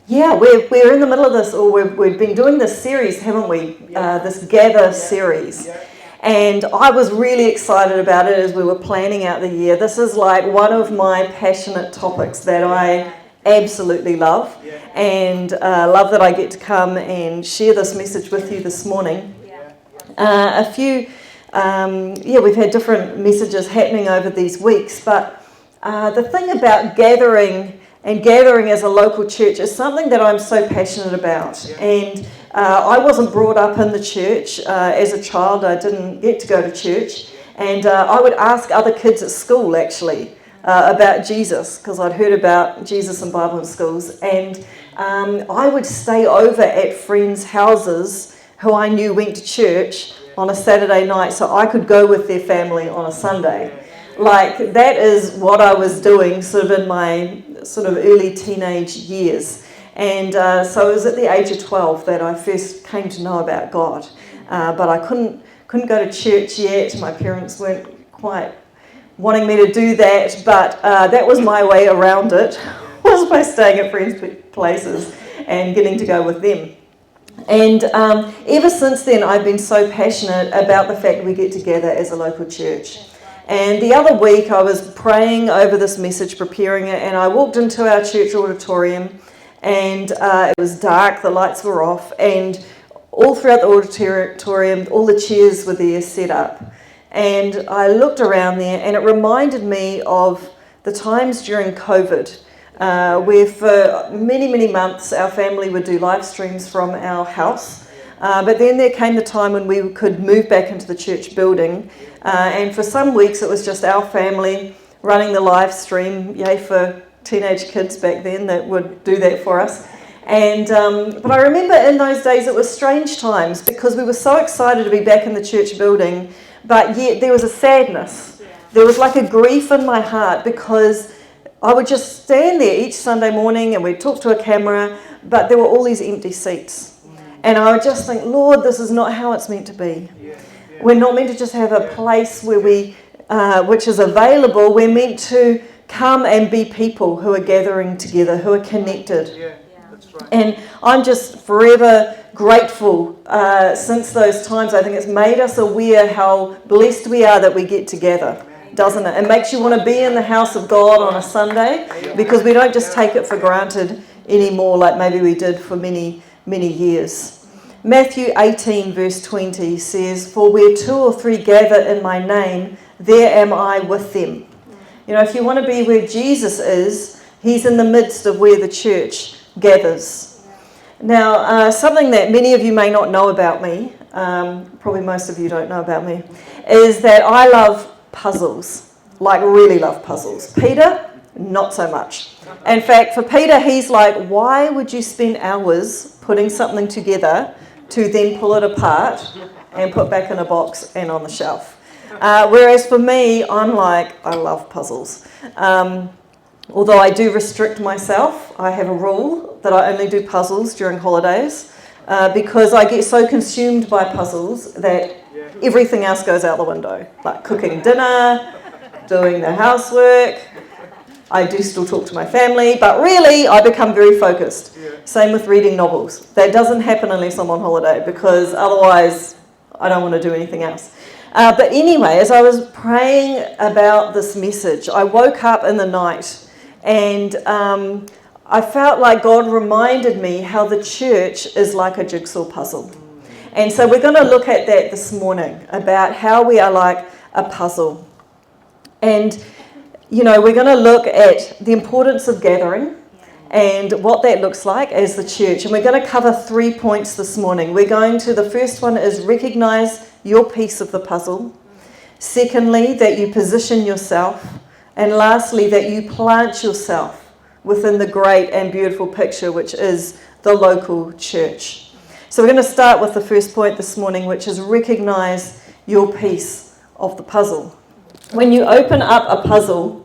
Yeah, we're in the middle of this, or we've been doing this series, haven't we? This Gather series. And I was really excited about it as we were planning out the year. This is like one of my passionate topics that I absolutely love, and love that I get to come and share this message with you this morning. We've had different messages happening over these weeks, but the thing about gathering as a local church is something that I'm so passionate about. And I wasn't brought up in the church. As a child, I didn't get to go to church. And I would ask other kids at school, actually, about Jesus, because I'd heard about Jesus in Bible schools. And I would stay over at friends' houses who I knew went to church on a Saturday night so I could go with their family on a Sunday. Like, that is what I was doing sort of in my sort of early teenage years. And so it was at the age of 12 that I first came to know about God. But I couldn't go to church yet. My parents weren't quite wanting me to do that, but that was my way around it, was by staying at friends' places and getting to go with them. And ever since then, I've been so passionate about the fact we get together as a local church. And the other week, I was praying over this message, preparing it, and I walked into our church auditorium, and it was dark, the lights were off, and all throughout the auditorium, all the chairs were there set up. And I looked around there, and it reminded me of the times during COVID, where for many, many months our family would do live streams from our house. But then there came the time when we could move back into the church building, and for some weeks it was just our family running the live stream. Yay for teenage kids back then that would do that for us. And but I remember in those days it was strange times because we were so excited to be back in the church building, but yet there was a sadness. There was like a grief in my heart because I would just stand there each Sunday morning and we'd talk to a camera, but there were all these empty seats. And I would just think, Lord, this is not how it's meant to be. We're not meant to just have a place where which is available. We're meant to come and be people who are gathering together, who are connected. That's right. And I'm just forever grateful since those times. I think it's made us aware how blessed we are that we get together, doesn't it? It makes you want to be in the house of God on a Sunday because we don't just take it for granted anymore like maybe we did for many years. Matthew 18 verse 20 says, "For where 2 or 3 gather in my name, there am I with them." You know, if you want to be where Jesus is, he's in the midst of where the church gathers. Now, something that many of you may not know about me, probably most of you don't know about me, is that I love puzzles, like really love puzzles. Peter, not so much. In fact, for Peter, he's like, why would you spend hours putting something together to then pull it apart and put back in a box and on the shelf? Whereas for me, I'm like, I love puzzles. Although I do restrict myself, I have a rule that I only do puzzles during holidays because I get so consumed by puzzles that everything else goes out the window, like cooking dinner, doing the housework. I do still talk to my family, but really I become very focused. Same with reading novels. That doesn't happen unless I'm on holiday because otherwise I don't want to do anything else. But anyway, as I was praying about this message, I woke up in the night and I felt like God reminded me how the church is like a jigsaw puzzle. And so we're going to look at that this morning, about how we are like a puzzle. And you know, we're going to look at the importance of gathering and what that looks like as the church. And we're going to cover 3 points this morning. The first one is recognize your piece of the puzzle. Secondly, that you position yourself. And lastly, that you plant yourself within the great and beautiful picture, which is the local church. So we're going to start with the first point this morning, which is recognize your piece of the puzzle. When you open up a puzzle,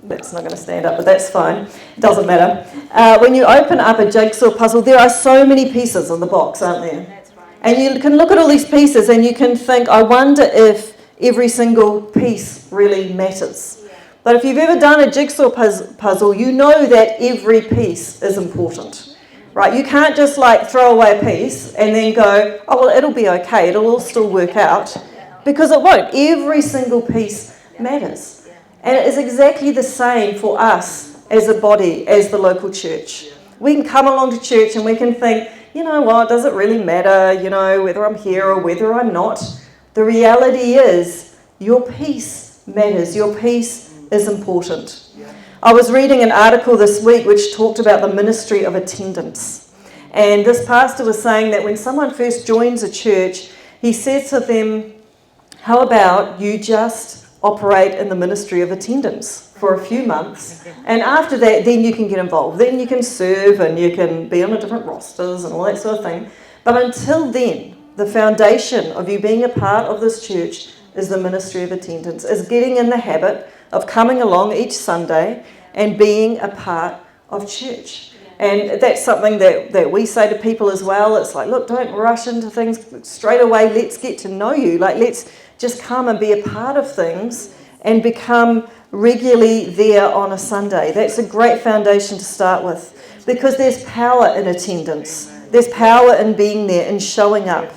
that's not going to stand up, but that's fine. It doesn't matter. When you open up a jigsaw puzzle, there are so many pieces in the box, aren't there? That's right. And you can look at all these pieces and you can think, I wonder if every single piece really matters. Yeah. But if you've ever done a jigsaw puzzle, you know that every piece is important. right? You can't just like throw away a piece and then go, oh, well, it'll be okay. It'll all still work out, because it won't. Every single piece matters. And it is exactly the same for us as a body, as the local church. We can come along to church and we can think, you know what, does it really matter, you know, whether I'm here or whether I'm not? The reality is your piece matters. Your piece is important. I was reading an article this week which talked about the ministry of attendance. And this pastor was saying that when someone first joins a church, he says to them, how about you just operate in the ministry of attendance for a few months, and after that then you can get involved, then you can serve and you can be on a different rosters and all that sort of thing. But until then, the foundation of you being a part of this church is the ministry of attendance, is getting in the habit of coming along each Sunday and being a part of church. And that's something that we say to people as well. It's like, look, don't rush into things straight away. Let's get to know you. Like, let's just come and be a part of things and become regularly there on a Sunday. That's a great foundation to start with, because there's power in attendance. There's power in being there and showing up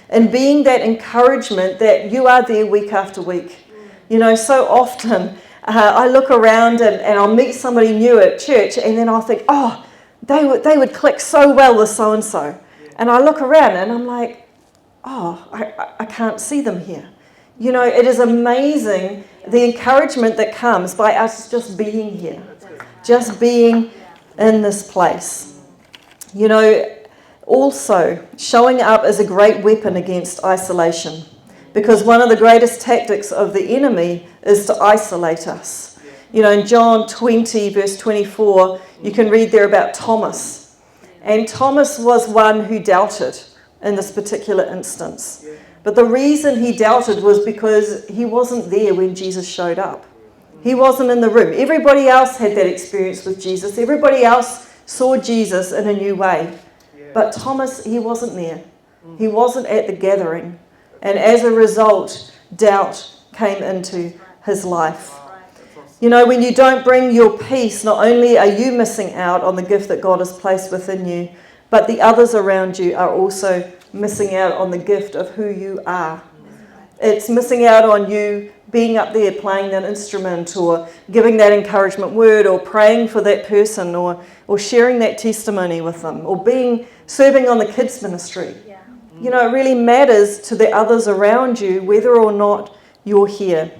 and being that encouragement that you are there week after week. You know, so often I look around and I'll meet somebody new at church, and then I'll think, oh, they would click so well with so-and-so. And I look around and I'm like, oh, I can't see them here. You know, it is amazing the encouragement that comes by us just being here, just being in this place. You know, also, showing up is a great weapon against isolation, because one of the greatest tactics of the enemy is to isolate us. You know, in John 20, verse 24, you can read there about Thomas. And Thomas was one who doubted in this particular instance. But the reason he doubted was because he wasn't there when Jesus showed up. He wasn't in the room. Everybody else had that experience with Jesus. Everybody else saw Jesus in a new way. But Thomas, he wasn't there. He wasn't at the gathering. And as a result, doubt came into his life. You know, when you don't bring your peace, not only are you missing out on the gift that God has placed within you, but the others around you are also missing out on the gift of who you are. It's missing out on you being up there playing that instrument, or giving that encouragement word, or praying for that person, or sharing that testimony with them, or serving on the kids ministry. You know, it really matters to the others around you whether or not you're here.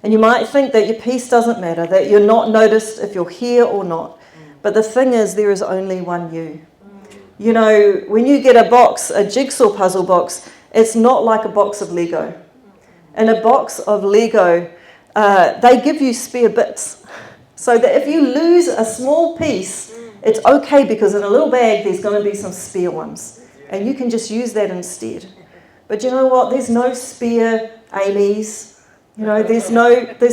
And you might think that your peace doesn't matter, that you're not noticed if you're here or not. But the thing is, there is only one you. You know, when you get a jigsaw puzzle box, it's not like a box of Lego. In a box of Lego, they give you spare bits. So that if you lose a small piece, it's okay, because in a little bag there's going to be some spare ones. And you can just use that instead. But you know what? There's no spare Amy's. You know, there's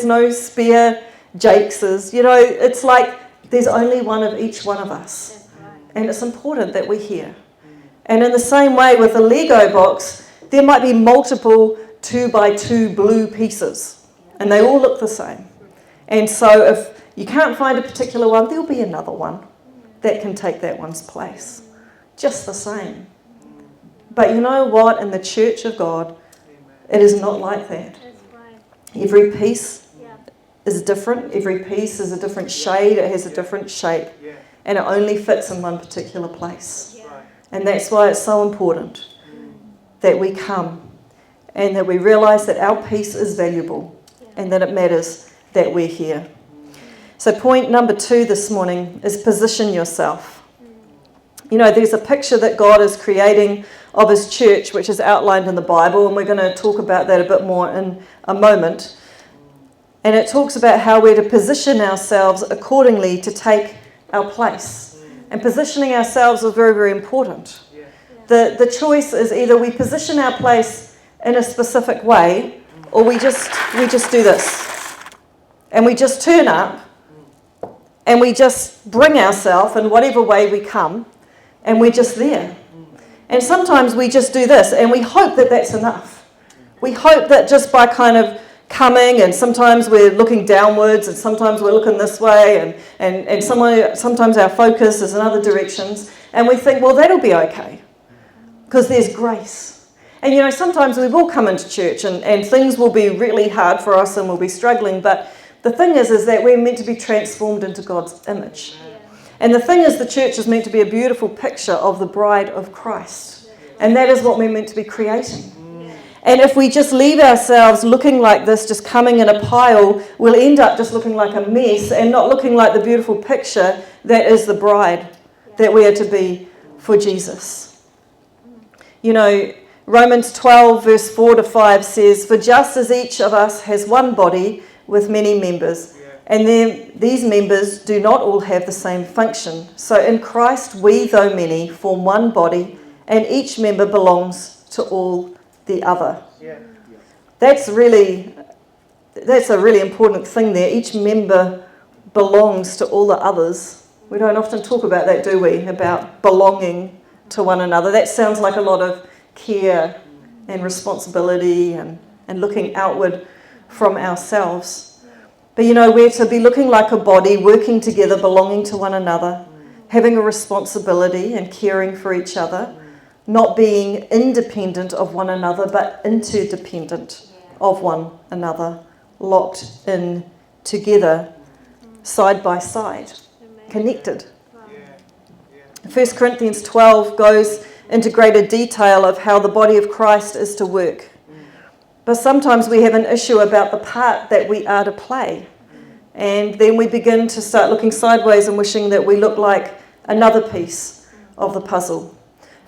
no spare Jakeses. You know, it's like there's only one of each one of us. And it's important that we're here. And in the same way with a Lego box, there might be multiple 2x2 blue pieces, and they all look the same. And so if you can't find a particular one, there'll be another one that can take that one's place. Just the same. But you know what? In the church of God, it is not like that. Every piece is different. Every piece is a different shade. It has a different shape. And it only fits in one particular place. And that's why it's so important that we come and that we realise that our piece is valuable and that it matters that we're here. So point number 2 this morning is position yourself. You know, there's a picture that God is creating of his church, which is outlined in the Bible, and we're going to talk about that a bit more in a moment. And it talks about how we're to position ourselves accordingly to take our place. And positioning ourselves is very, very important. The choice is either we position our place in a specific way, or we just do this. And we just turn up, and we just bring ourselves in whatever way we come, and we're just there. And sometimes we just do this, and we hope that that's enough. We hope that just by kind of coming, and sometimes we're looking downwards, and sometimes we're looking this way, and sometimes our focus is in other directions, and we think, well, that'll be okay, because there's grace. And sometimes we will come into church, and things will be really hard for us, and we'll be struggling, but the thing is that we're meant to be transformed into God's image. And the thing is, the church is meant to be a beautiful picture of the bride of Christ. And that is what we're meant to be creating. And if we just leave ourselves looking like this, just coming in a pile, we'll end up just looking like a mess and not looking like the beautiful picture that is the bride that we are to be for Jesus. Romans 12 verse 4 to 5 says, "For just as each of us has one body with many members, and then these members do not all have the same function, so in Christ we, though many, form one body, and each member belongs to all the other." That's a really important thing there. Each member belongs to all the others. We don't often talk about that, do we? About belonging to one another. That sounds like a lot of care and responsibility and looking outward from ourselves. But we're to be looking like a body, working together, belonging to one another, having a responsibility and caring for each other, not being independent of one another, but interdependent of one another, locked in together, side by side, connected. 1 Corinthians 12 goes into greater detail of how the body of Christ is to work. But sometimes we have an issue about the part that we are to play. And then we begin to start looking sideways and wishing that we look like another piece of the puzzle.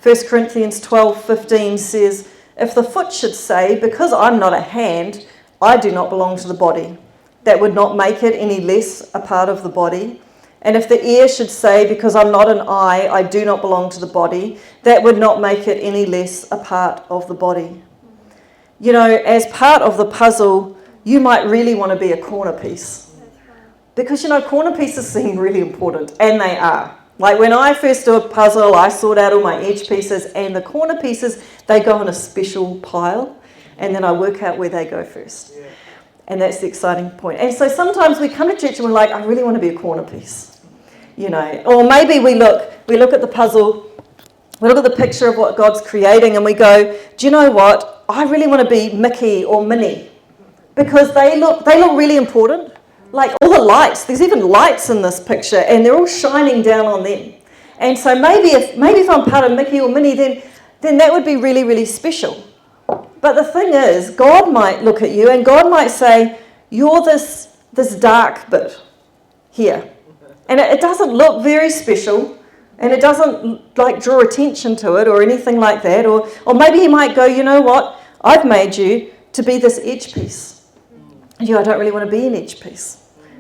1 Corinthians 12:15 says, "If the foot should say, 'Because I'm not a hand, I do not belong to the body,' that would not make it any less a part of the body. And if the ear should say, 'Because I'm not an eye, I do not belong to the body,' that would not make it any less a part of the body." As part of the puzzle, you might really want to be a corner piece. Because, corner pieces seem really important, and they are. Like when I first do a puzzle, I sort out all my edge pieces, and the corner pieces, they go in a special pile, and then I work out where they go first. And that's the exciting point. And so sometimes we come to church and we're like, I really want to be a corner piece. Or maybe we look at the puzzle, we look at the picture of what God's creating, and we go, do you know what? I really want to be Mickey or Minnie, because they look really important. Like all the lights, there's even lights in this picture, and they're all shining down on them. And so maybe if I'm part of Mickey or Minnie, then that would be really, really special. But the thing is, God might look at you, and God might say, "You're this dark bit here," and it doesn't look very special. And it doesn't draw attention to it or anything like that. Or maybe he might go, "You know what? I've made you to be this edge piece." And I don't really want to be an edge piece.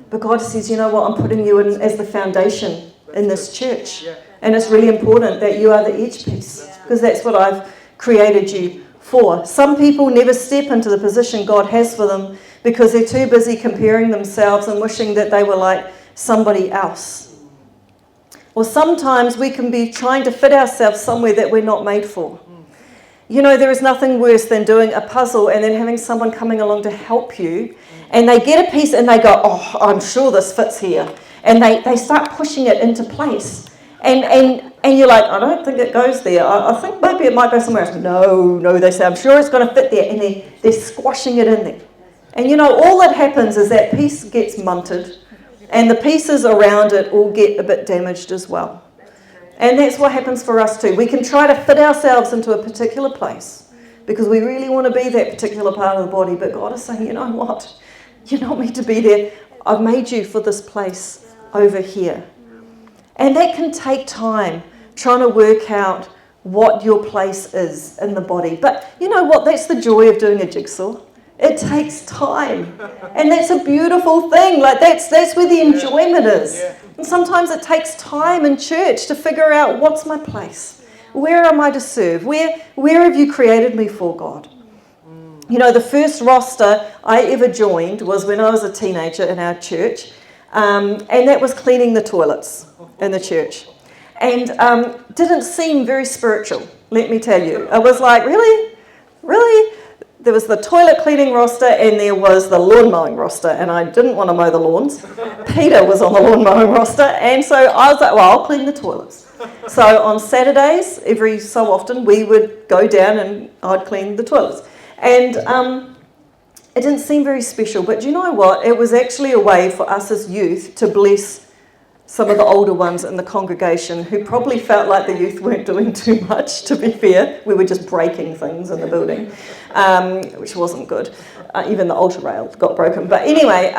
But God says, "You know what? I'm putting you in as the foundation in this church. And it's really important that you are the edge piece, because that's what I've created you for." Some people never step into the position God has for them because they're too busy comparing themselves and wishing that they were like somebody else. Or sometimes we can be trying to fit ourselves somewhere that we're not made for. There is nothing worse than doing a puzzle and then having someone coming along to help you, and they get a piece and they go, "Oh, I'm sure this fits here." And they start pushing it into place. And you're like, "I don't think it goes there. I think maybe it might go somewhere else." No, they say, "I'm sure it's going to fit there." And they're squashing it in there. And all that happens is that piece gets munted, and the pieces around it all get a bit damaged as well. And that's what happens for us too. We can try to fit ourselves into a particular place because we really want to be that particular part of the body. But God is saying, "You know what? You're not meant to be there. I've made you for this place over here." And that can take time, trying to work out what your place is in the body. But you know what? That's the joy of doing a jigsaw. It takes time. And that's a beautiful thing. That's where the enjoyment is. And sometimes it takes time in church to figure out, what's my place? Where am I to serve? Where have you created me for, God? The first roster I ever joined was when I was a teenager in our church. And that was cleaning the toilets in the church. And didn't seem very spiritual, let me tell you. I was like, really? there was the toilet cleaning roster and there was the lawn mowing roster, and I didn't want to mow the lawns. Peter was on the lawn mowing roster, and so I was like, well, I'll clean the toilets. So on Saturdays, every so often, we would go down and I'd clean the toilets. And it didn't seem very special, but do you know what? It was actually a way for us as youth to bless some of the older ones in the congregation who probably felt like the youth weren't doing too much, to be fair. We were just breaking things in the building, which wasn't good. Even the altar rail got broken. But anyway,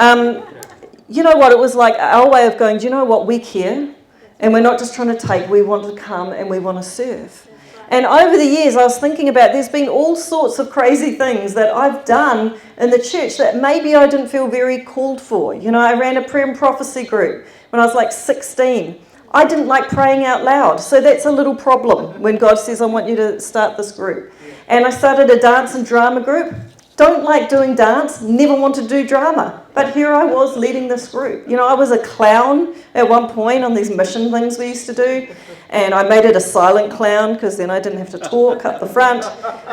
you know what? It was like our way of going, do you know what? We care, and we're not just trying to take. We want to come and we want to serve. And over the years, I was thinking about there's been all sorts of crazy things that I've done in the church that maybe I didn't feel very called for. You know, I ran a prayer and prophecy group when I was like 16. I didn't like praying out loud, so that's a little problem when God says, I want you to start this group. And I started a dance and drama group. Don't like doing dance, never want to do drama. But here I was leading this group. You know, I was a clown at one point on these mission things we used to do. And I made it a silent clown because then I didn't have to talk up the front.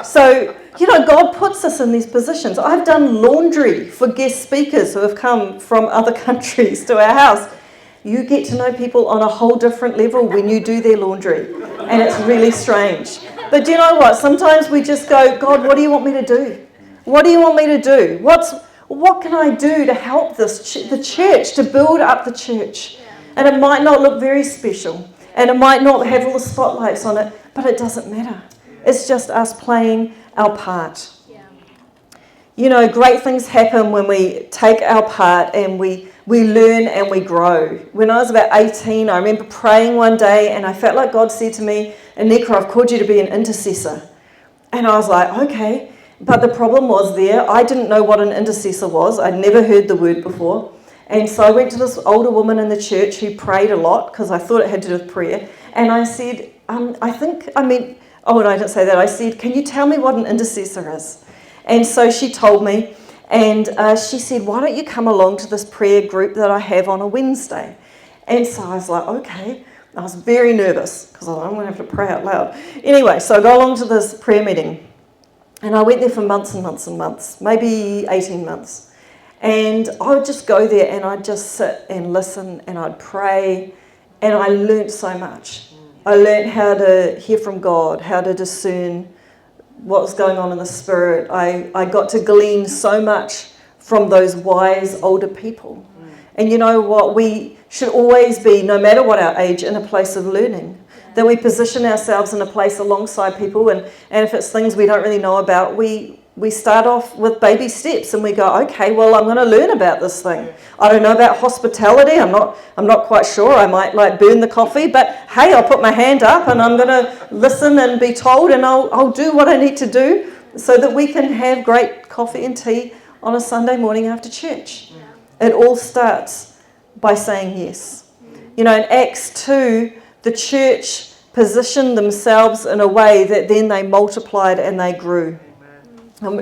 So, you know, God puts us in these positions. I've done laundry for guest speakers who have come from other countries to our house. You get to know people on a whole different level when you do their laundry. And it's really strange. But do you know what? Sometimes we just go, God, what do you want me to do? What do you want me to do? What can I do to help the church, to build up the church? And it might not look very special, and it might not have all the spotlights on it, but it doesn't matter. It's just us playing our part. You know, great things happen when we take our part and we learn and we grow. When I was about 18, I remember praying one day and I felt like God said to me, Annika, I've called you to be an intercessor. And I was like, okay. But the problem was there, I didn't know what an intercessor was. I'd never heard the word before. And so I went to this older woman in the church who prayed a lot because I thought it had to do with prayer. And I said, no, I didn't say that. I said, can you tell me what an intercessor is? And so she told me, and she said, why don't you come along to this prayer group that I have on a Wednesday? And so I was like, okay. I was very nervous because I don't want to have to pray out loud. Anyway, so I go along to this prayer meeting. And I went there for months and months and months, maybe 18 months. And I would just go there and I'd just sit and listen and I'd pray. And I learnt so much. I learnt how to hear from God, how to discern what was going on in the spirit. I got to glean so much from those wise older people. And you know what? We should always be, no matter what our age, in a place of learning. That we position ourselves in a place alongside people, and if it's things we don't really know about, we start off with baby steps and we go, okay, well, I'm going to learn about this thing. I don't know about hospitality. I'm not quite sure. I might like burn the coffee, but hey, I'll put my hand up and I'm going to listen and be told, and I'll do what I need to do so that we can have great coffee and tea on a Sunday morning after church. It all starts by saying yes. You know, in Acts 2, the church positioned themselves in a way that then they multiplied and they grew.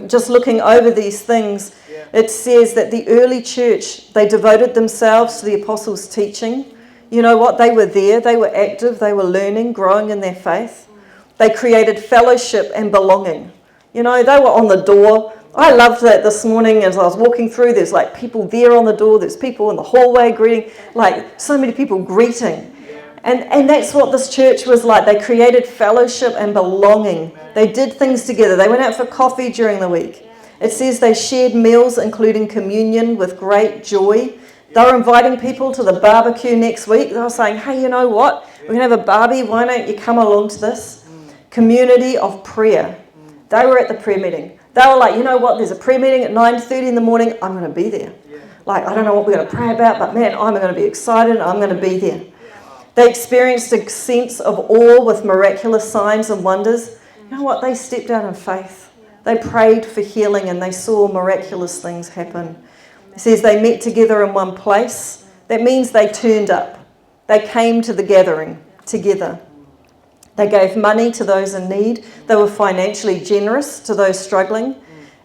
Just looking over these things, it says that the early church, they devoted themselves to the apostles' teaching. You know what? They were there, they were active, they were learning, growing in their faith. They created fellowship and belonging. You know, they were on the door. I loved that this morning as I was walking through. There's like people there on the door. There's people in the hallway greeting, like so many people greeting. And that's what this church was like. They created fellowship and belonging. They did things together. They went out for coffee during the week. It says they shared meals, including communion, with great joy. They were inviting people to the barbecue next week. They were saying, hey, you know what? We're going to have a barbie. Why don't you come along to this? Community of prayer. They were at the prayer meeting. They were like, you know what? There's a prayer meeting at 9:30 in the morning. I'm going to be there. Like, I don't know what we're going to pray about, but man, I'm going to be excited. I'm going to be there. They experienced a sense of awe with miraculous signs and wonders. You know what? They stepped out in faith. They prayed for healing and they saw miraculous things happen. It says they met together in one place. That means they turned up. They came to the gathering together. They gave money to those in need. They were financially generous to those struggling.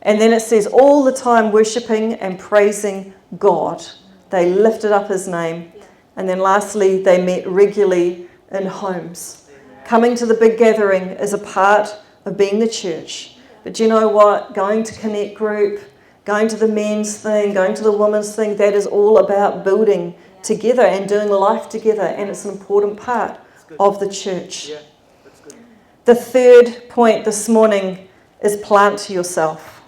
And then it says all the time worshipping and praising God. They lifted up his name. And then lastly, they met regularly in homes. Coming to the big gathering is a part of being the church. But you know what? Going to Connect Group, going to the men's thing, going to the women's thing, that is all about building together and doing life together, and it's an important part of the church. Yeah, that's good. The third point this morning is plant yourself.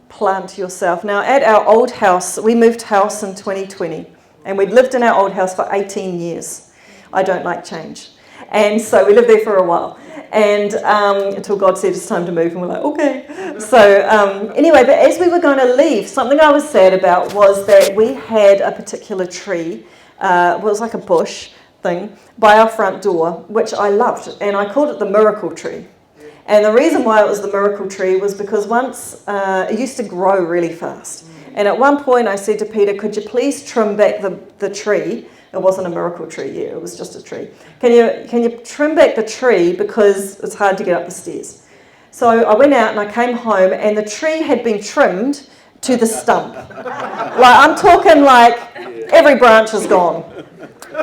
Plant yourself. Now, at our old house, we moved house in 2020, and we'd lived in our old house for 18 years. I don't like change. And so we lived there for a while, and until God said it's time to move, and we're like, okay. So anyway, but as we were going to leave, something I was sad about was that we had a particular tree, it was like a bush thing, by our front door, which I loved, and I called it the miracle tree. And the reason why it was the miracle tree was because once it used to grow really fast. And at one point I said to Peter, could you please trim back the tree? It wasn't a miracle tree, yeah, it was just a tree. Can you trim back the tree because it's hard to get up the stairs? So I went out and I came home, and the tree had been trimmed to the stump. Like, I'm talking like every branch is gone.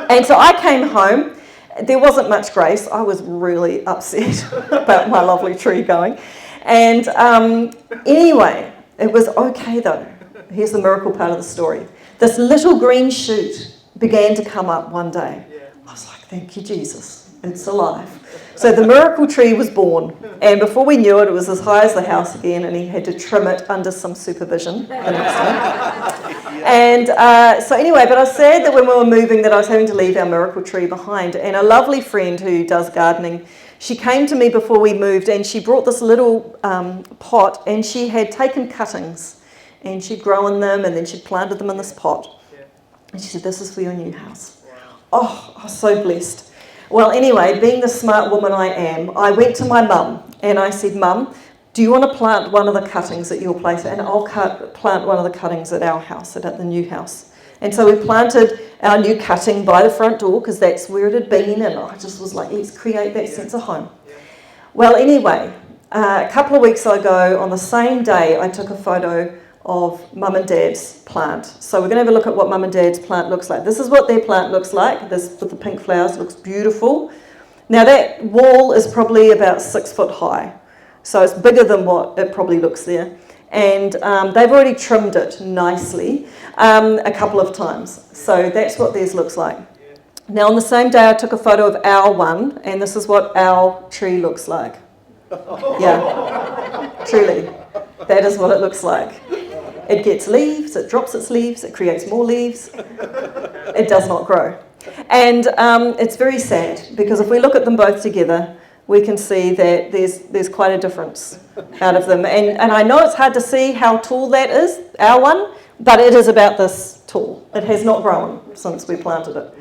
And so I came home. There wasn't much grace. I was really upset about my lovely tree going. And anyway, it was okay though. Here's the miracle part of the story. This little green shoot began to come up one day. I was like, thank you, Jesus. It's alive. So the miracle tree was born. And before we knew it, it was as high as the house again, and he had to trim it under some supervision the next day. And so anyway, but I was sad that when we were moving that I was having to leave our miracle tree behind. And a lovely friend who does gardening, she came to me before we moved, and she brought this little pot, and she had taken cuttings and she'd grown them, and then she'd planted them in this pot. And she said, this is for your new house. Oh, I was so blessed. Well, anyway, being the smart woman I am, I went to my mum and I said, Mum, do you want to plant one of the cuttings at your place? And I'll plant one of the cuttings at our house, at the new house. And so we planted our new cutting by the front door because that's where it had been, and I just was like, let's create that sense of home. Well, anyway, a couple of weeks ago, on the same day, I took a photo of Mum and Dad's plant. So we're going to have a look at what Mum and Dad's plant looks like. This is what their plant looks like. This with the pink flowers looks beautiful. Now that wall is probably about 6 foot high. So it's bigger than what it probably looks there. And they've already trimmed it nicely a couple of times. So that's what theirs looks like. Now on the same day I took a photo of our one, and this is what our tree looks like. Yeah, truly. That is what it looks like. It gets leaves, it drops its leaves, it creates more leaves. It does not grow. And it's very sad, because if we look at them both together, we can see that there's quite a difference out of them. And I know it's hard to see how tall that is, our one, but it is about this tall. It has not grown since we planted it.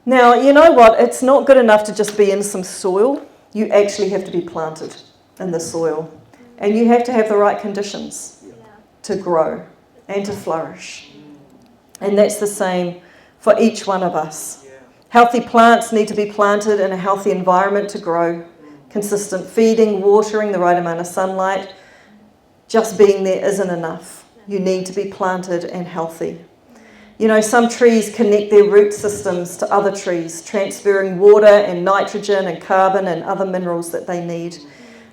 Now, you know what? It's not good enough to just be in some soil. You actually have to be planted in the soil. And you have to have the right conditions to grow and to flourish. And that's the same for each one of us. Healthy plants need to be planted in a healthy environment to grow. Consistent feeding, watering, the right amount of sunlight. Just being there isn't enough. You need to be planted and healthy. You know, some trees connect their root systems to other trees, transferring water and nitrogen and carbon and other minerals that they need.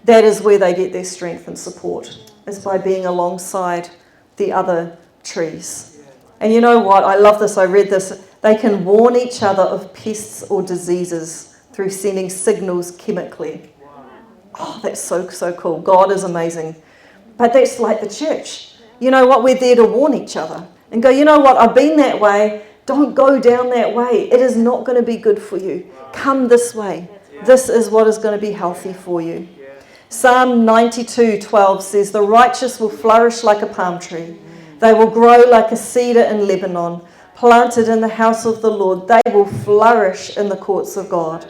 That is where they get their strength and support, is by being alongside the other trees. And you know what? I love this. I read this. They can warn each other of pests or diseases through sending signals chemically. Oh, that's so cool. God is amazing. But that's like the church. You know what? We're there to warn each other and go, you know what? I've been that way. Don't go down that way. It is not going to be good for you. Come this way. This is what is going to be healthy for you. Psalm 92:12 says, the righteous will flourish like a palm tree. They will grow like a cedar in Lebanon, planted in the house of the Lord. They will flourish in the courts of God.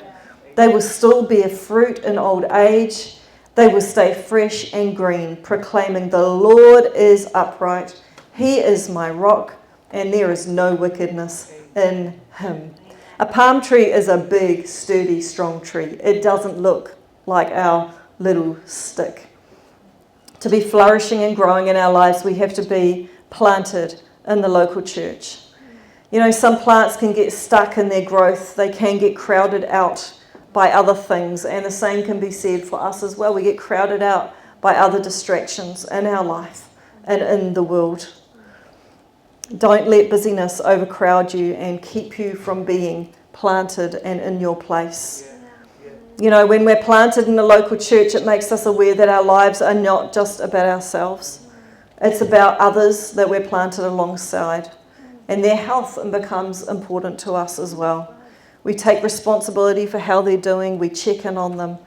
They will still bear fruit in old age. They will stay fresh and green, proclaiming, the Lord is upright. He is my rock, and there is no wickedness in him. A palm tree is a big, sturdy, strong tree. It doesn't look like our little stick. To be flourishing and growing in our lives, we have to be planted in the local church. You know, some plants can get stuck in their growth. They can get crowded out by other things, and the same can be said for us as well. We get crowded out by other distractions in our life and in the world. Don't let busyness overcrowd you and keep you from being planted and in your place. You know, when we're planted in a local church, it makes us aware that our lives are not just about ourselves. It's about others that we're planted alongside. And their health becomes important to us as well. We take responsibility for how they're doing. We check in on them.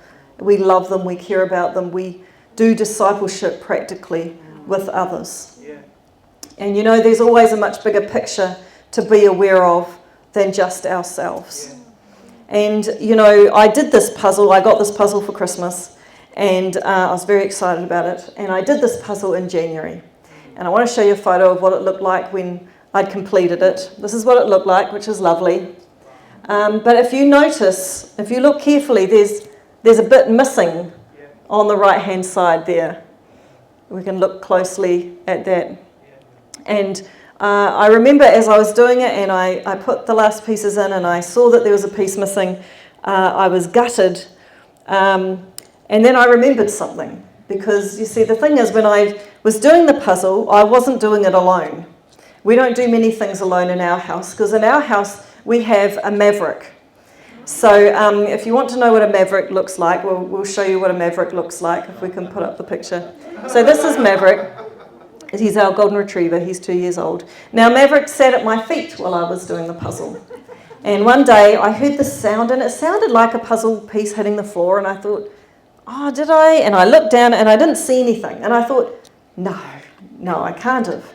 We love them. We care about them. We do discipleship practically with others. And you know, there's always a much bigger picture to be aware of than just ourselves. And, you know, I did this puzzle. I got this puzzle for Christmas, and I was very excited about it. And I did this puzzle in January. And I want to show you a photo of what it looked like when I'd completed it. This is what it looked like, which is lovely. But if you notice, if you look carefully, there's a bit missing on the right-hand side there. We can look closely at that. And I remember as I was doing it and I put the last pieces in and I saw that there was a piece missing, I was gutted. And then I remembered something. Because, you see, the thing is, when I was doing the puzzle, I wasn't doing it alone. We don't do many things alone in our house, because in our house we have a Maverick. So if you want to know what a Maverick looks like, we'll show you what a Maverick looks like, if we can put up the picture. So this is Maverick. He's our golden retriever. He's 2 years old. Now, Maverick sat at my feet while I was doing the puzzle. And one day I heard this sound, and it sounded like a puzzle piece hitting the floor, and I thought, oh, did I? And I looked down and I didn't see anything. And I thought, no, I can't have.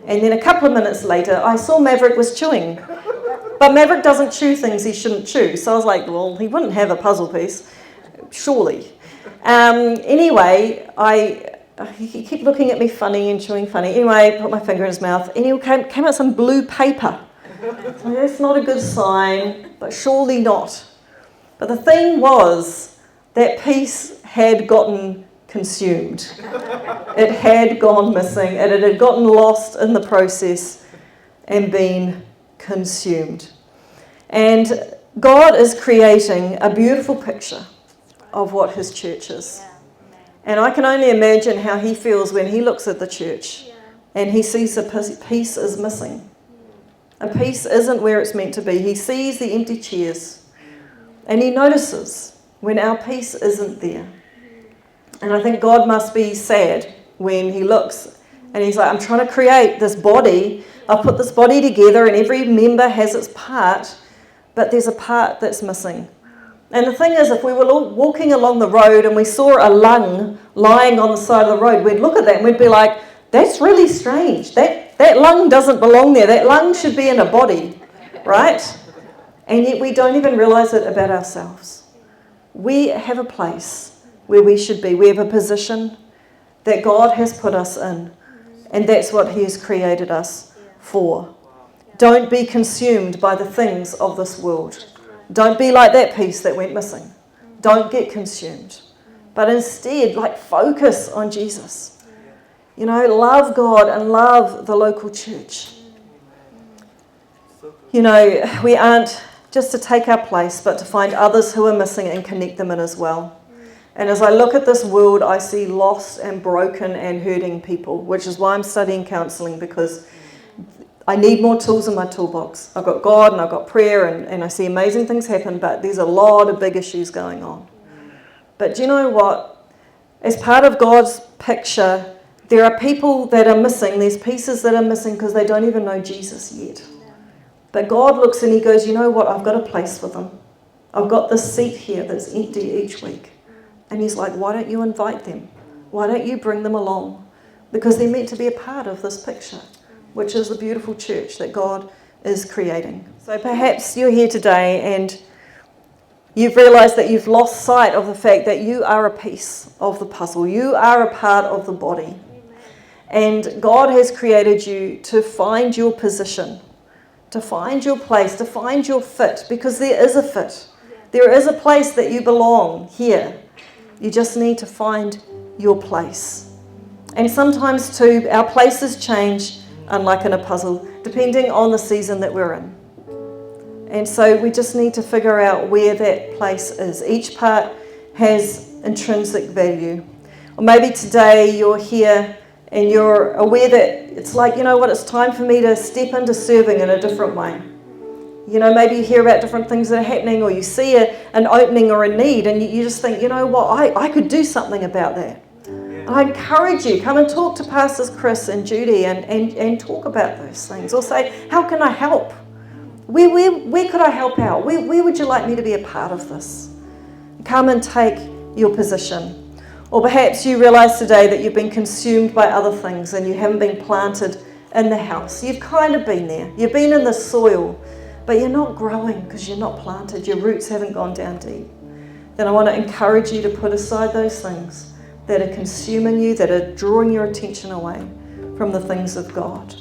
And then a couple of minutes later, I saw Maverick was chewing. But Maverick doesn't chew things he shouldn't chew. So I was like, well, he wouldn't have a puzzle piece, surely. Anyway, he kept looking at me funny and chewing funny. Anyway, I put my finger in his mouth, and he came out some blue paper. So that's not a good sign, but surely not. But the thing was, that piece had gotten consumed. It had gone missing, and it had gotten lost in the process and been consumed. And God is creating a beautiful picture of what his church is. And I can only imagine how he feels when he looks at the church and he sees a piece is missing. A piece isn't where it's meant to be. He sees the empty chairs and he notices when our piece isn't there. And I think God must be sad when he looks and he's like, I'm trying to create this body. I've put this body together and every member has its part, but there's a part that's missing. And the thing is, if we were walking along the road and we saw a lung lying on the side of the road, we'd look at that and we'd be like, that's really strange. That lung doesn't belong there. That lung should be in a body, right? And yet we don't even realize it about ourselves. We have a place where we should be. We have a position that God has put us in, and that's what he has created us for. Don't be consumed by the things of this world. Don't be like that piece that went missing. Don't get consumed. But instead, focus on Jesus. You know, love God and love the local church. You know, we aren't just to take our place, but to find others who are missing and connect them in as well. And as I look at this world, I see lost and broken and hurting people, which is why I'm studying counselling, because I need more tools in my toolbox. I've got God and I've got prayer and I see amazing things happen, but there's a lot of big issues going on. But do you know what? As part of God's picture, there are people that are missing. There's pieces that are missing because they don't even know Jesus yet. But God looks and he goes, you know what? I've got a place for them. I've got this seat here that's empty each week. And he's like, why don't you invite them? Why don't you bring them along? Because they're meant to be a part of this picture, which is the beautiful church that God is creating. So perhaps you're here today and you've realised that you've lost sight of the fact that you are a piece of the puzzle. You are a part of the body. And God has created you to find your position, to find your place, to find your fit, because there is a fit. There is a place that you belong here. You just need to find your place. And sometimes too, our places change, unlike in a puzzle, depending on the season that we're in. And so we just need to figure out where that place is. Each part has intrinsic value. Or maybe today you're here and you're aware that it's like, you know what, it's time for me to step into serving in a different way. You know, maybe you hear about different things that are happening, or you see an opening or a need, and you just think, you know what, I could do something about that. And I encourage you, come and talk to Pastors Chris and Judy and talk about those things. Or say, how can I help? Where could I help out? Where would you like me to be a part of this? Come and take your position. Or perhaps you realise today that you've been consumed by other things and you haven't been planted in the house. You've kind of been there. You've been in the soil, but you're not growing because you're not planted. Your roots haven't gone down deep. Then I want to encourage you to put aside those things that are consuming you, that are drawing your attention away from the things of God.